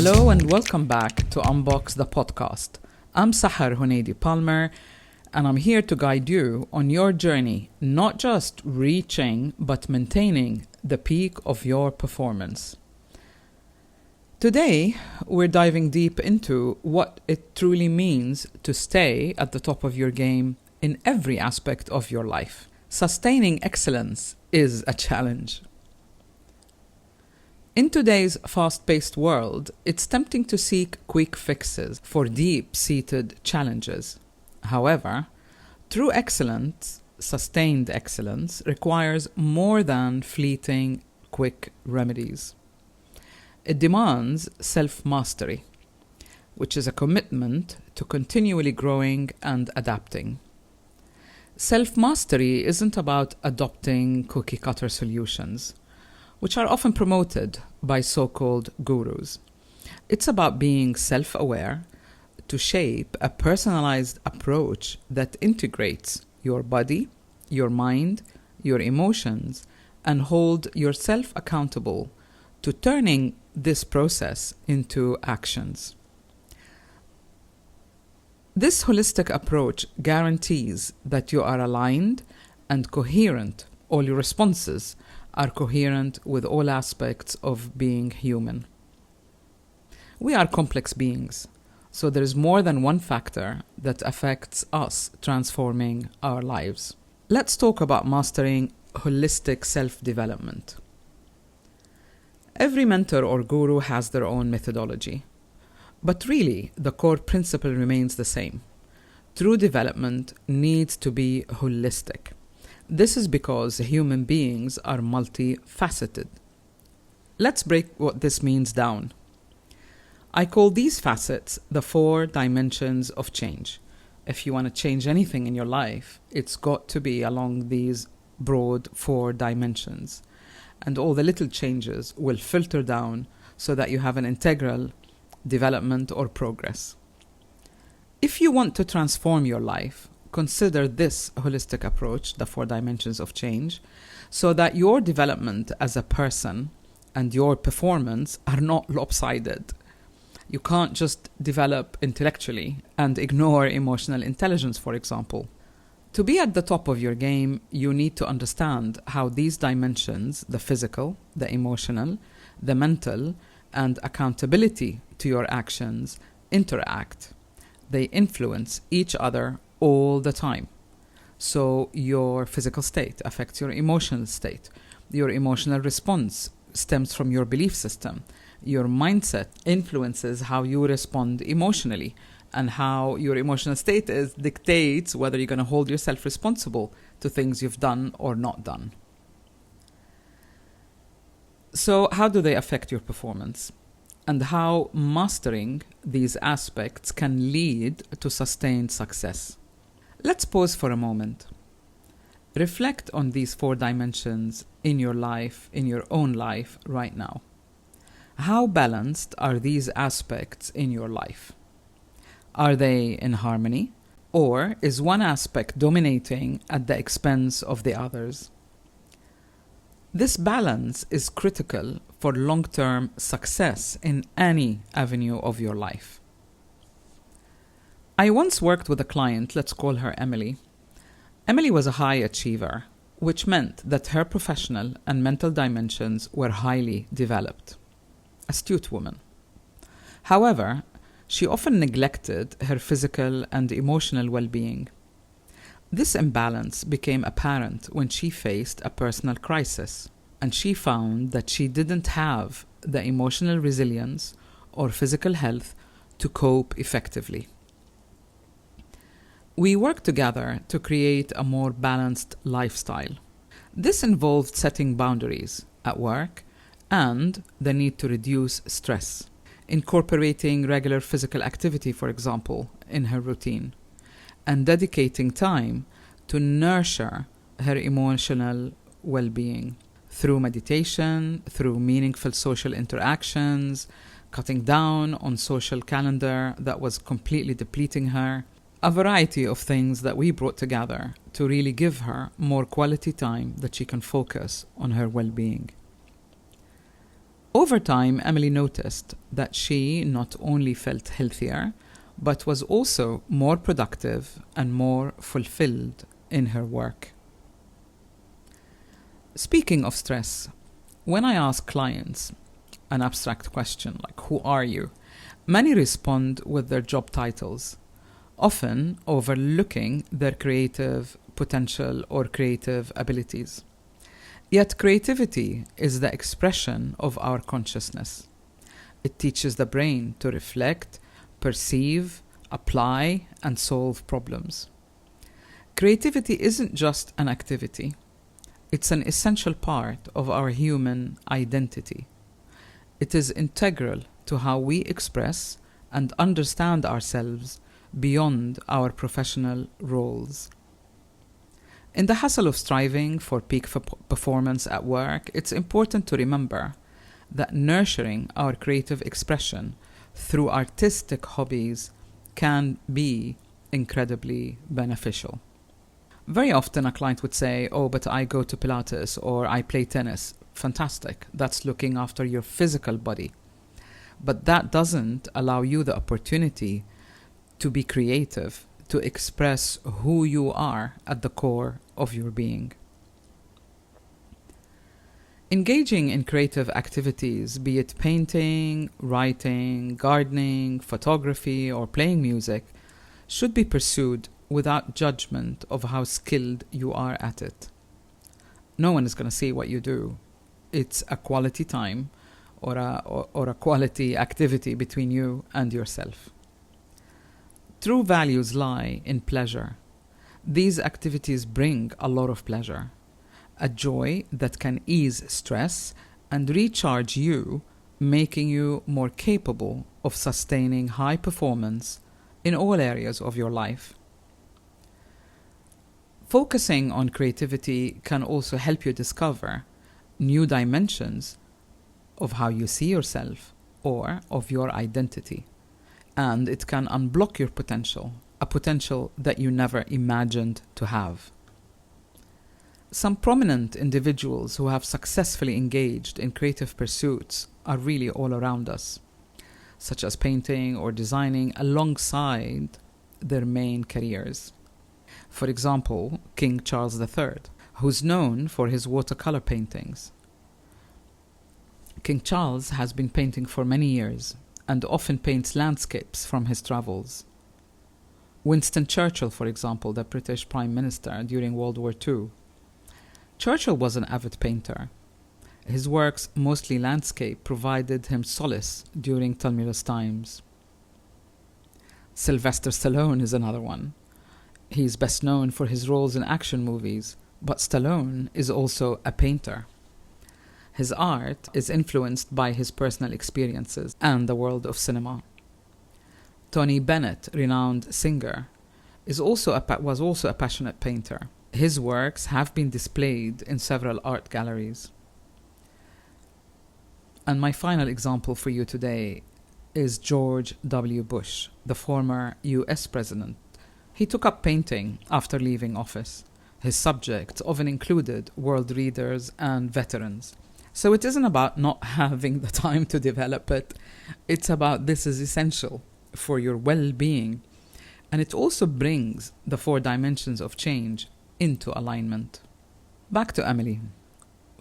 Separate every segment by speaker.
Speaker 1: Hello and welcome back to Unbox the Podcast. I'm Sahar, huneidi-palmer, and I'm here to guide you on your journey, not just reaching but maintaining the peak of your performance. Today, we're diving deep into what it truly means to stay at the top of your game in every aspect of your life. Sustaining excellence is a challenge. In today's fast-paced world, it's tempting to seek quick fixes for deep-seated challenges. However, true excellence, sustained excellence, requires more than fleeting, quick remedies. It demands self-mastery, which is a commitment to continually growing and adapting. Self-mastery isn't about adopting cookie-cutter solutions, which are often promoted by so-called gurus. It's about being self-aware to shape a personalized approach that integrates your body, your mind, your emotions, and hold yourself accountable to turning this process into actions. This holistic approach guarantees that you are aligned and coherent. All your responses are coherent with all aspects of being human. We are complex beings, so there is more than one factor that affects us transforming our lives. Let's talk about mastering holistic self-development. Every mentor or guru has their own methodology, but really the core principle remains the same. True development needs to be holistic. This is because human beings are multifaceted. Let's break what this means down. I call these facets the 4 dimensions of change. If you want to change anything in your life, it's got to be along these broad 4 dimensions. And all the little changes will filter down so that you have an integral development or progress. If you want to transform your life, consider this holistic approach, the 4 dimensions of change, so that your development as a person and your performance are not lopsided. You can't just develop intellectually and ignore emotional intelligence, for example. To be at the top of your game, you need to understand how these dimensions, the physical, the emotional, the mental, and accountability to your actions, interact. They influence each other all the time. So your physical state affects your emotional state. Your emotional response stems from your belief system. Your mindset influences how you respond emotionally, and how your emotional state dictates whether you're going to hold yourself responsible to things you've done or not done. So how do they affect your performance? And how mastering these aspects can lead to sustained success? Let's pause for a moment. Reflect on these 4 dimensions in your life, in your own life right now. How balanced are these aspects in your life? Are they in harmony? Or is one aspect dominating at the expense of the others? This balance is critical for long-term success in any avenue of your life. I once worked with a client, let's call her Emily. Emily was a high achiever, which meant that her professional and mental dimensions were highly developed. Astute woman. However, she often neglected her physical and emotional well-being. This imbalance became apparent when she faced a personal crisis, and she found that she didn't have the emotional resilience or physical health to cope effectively. We worked together to create a more balanced lifestyle. This involved setting boundaries at work and the need to reduce stress, incorporating regular physical activity, for example, in her routine, and dedicating time to nurture her emotional well-being through meditation, through meaningful social interactions, cutting down on social calendar that was completely depleting her, a variety of things that we brought together to really give her more quality time that she can focus on her well-being. Over time, Emily noticed that she not only felt healthier, but was also more productive and more fulfilled in her work. Speaking of stress, when I ask clients an abstract question like, "Who are you?" many respond with their job titles, often overlooking their creative potential or creative abilities. Yet creativity is the expression of our consciousness. It teaches the brain to reflect, perceive, apply, and solve problems. Creativity isn't just an activity. It's an essential part of our human identity. It is integral to how we express and understand ourselves beyond our professional roles. In the hustle of striving for peak performance at work, it's important to remember that nurturing our creative expression through artistic hobbies can be incredibly beneficial. Very often a client would say, "Oh, but I go to Pilates or I play tennis." Fantastic. That's looking after your physical body. But that doesn't allow you the opportunity to be creative, to express who you are at the core of your being. Engaging in creative activities, be it painting, writing, gardening, photography, or playing music, should be pursued without judgment of how skilled you are at it. No one is going to see what you do. It's a quality time or a quality activity between you and yourself. True values lie in pleasure. These activities bring a lot of pleasure, a joy that can ease stress and recharge you, making you more capable of sustaining high performance in all areas of your life. Focusing on creativity can also help you discover new dimensions of how you see yourself or of your identity, and it can unblock your potential, a potential that you never imagined to have. Some prominent individuals who have successfully engaged in creative pursuits are really all around us, such as painting or designing alongside their main careers. For example, King Charles III, who's known for his watercolor paintings. King Charles has been painting for many years and often paints landscapes from his travels. Winston Churchill, for example, the British Prime Minister during World War II. Churchill was an avid painter. His works, mostly landscape, provided him solace during tumultuous times. Sylvester Stallone is another one. He is best known for his roles in action movies, but Stallone is also a painter. His art is influenced by his personal experiences and the world of cinema. Tony Bennett, renowned singer, was also a passionate painter. His works have been displayed in several art galleries. And my final example for you today is George W. Bush, the former US president. He took up painting after leaving office. His subjects often included world leaders and veterans. So it isn't about not having the time to develop it. It's about this is essential for your well-being. And it also brings the 4 dimensions of change into alignment. Back to Emily.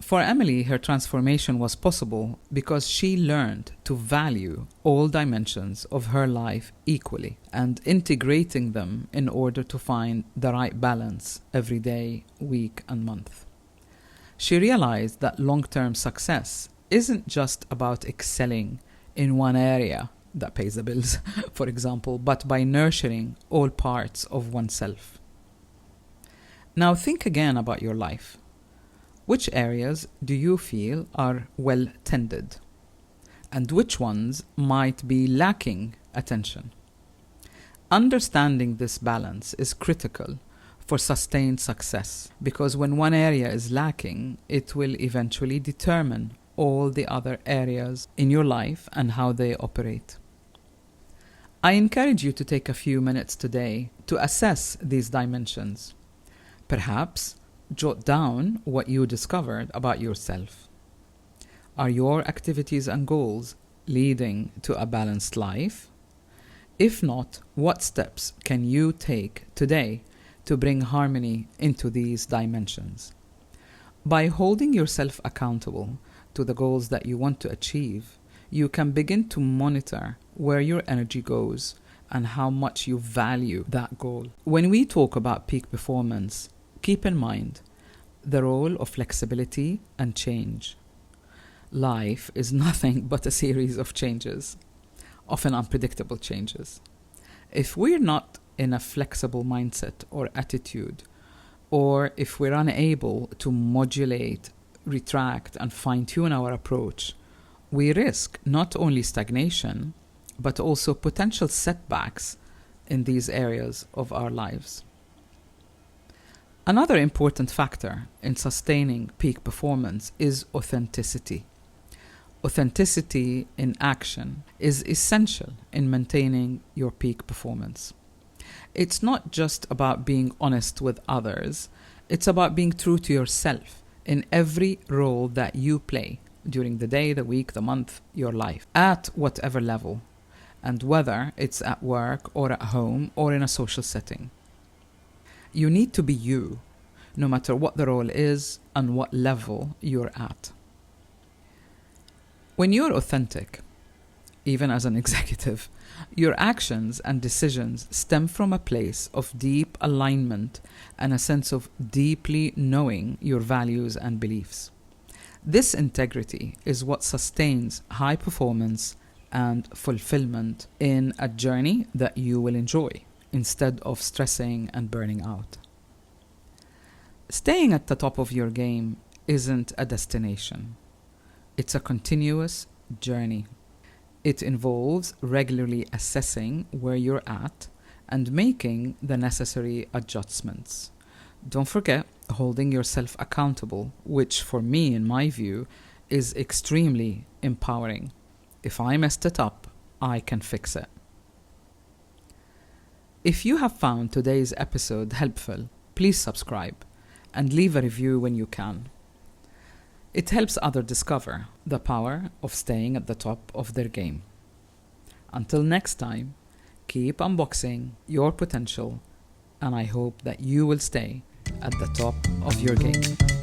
Speaker 1: For Emily, her transformation was possible because she learned to value all dimensions of her life equally and integrating them in order to find the right balance every day, week, and month. She realized that long-term success isn't just about excelling in one area that pays the bills, for example, but by nurturing all parts of oneself. Now think again about your life. Which areas do you feel are well tended? And which ones might be lacking attention? Understanding this balance is critical for sustained success, because when one area is lacking, it will eventually determine all the other areas in your life and how they operate. I encourage you to take a few minutes today to assess these dimensions. Perhaps jot down what you discovered about yourself. Are your activities and goals leading to a balanced life? If not, what steps can you take today to bring harmony into these dimensions? By holding yourself accountable to the goals that you want to achieve, you can begin to monitor where your energy goes and how much you value that goal. When we talk about peak performance, keep in mind the role of flexibility and change. Life is nothing but a series of changes, often unpredictable changes. If we're not in a flexible mindset or attitude, or if we're unable to modulate, retract, and fine-tune our approach, we risk not only stagnation, but also potential setbacks in these areas of our lives. Another important factor in sustaining peak performance is authenticity. Authenticity in action is essential in maintaining your peak performance. It's not just about being honest with others, it's about being true to yourself in every role that you play during the day, the week, the month, your life, at whatever level, and whether it's at work or at home or in a social setting. You need to be you, no matter what the role is and what level you're at. When you're authentic, even as an executive, your actions and decisions stem from a place of deep alignment and a sense of deeply knowing your values and beliefs. This integrity is what sustains high performance and fulfillment in a journey that you will enjoy, instead of stressing and burning out. Staying at the top of your game isn't a destination. It's a continuous journey. It involves regularly assessing where you're at and making the necessary adjustments. Don't forget holding yourself accountable, which for me, in my view, is extremely empowering. If I messed it up, I can fix it. If you have found today's episode helpful, please subscribe and leave a review when you can. It helps others discover the power of staying at the top of their game. Until next time, keep unboxing your potential, and I hope that you will stay at the top of your game.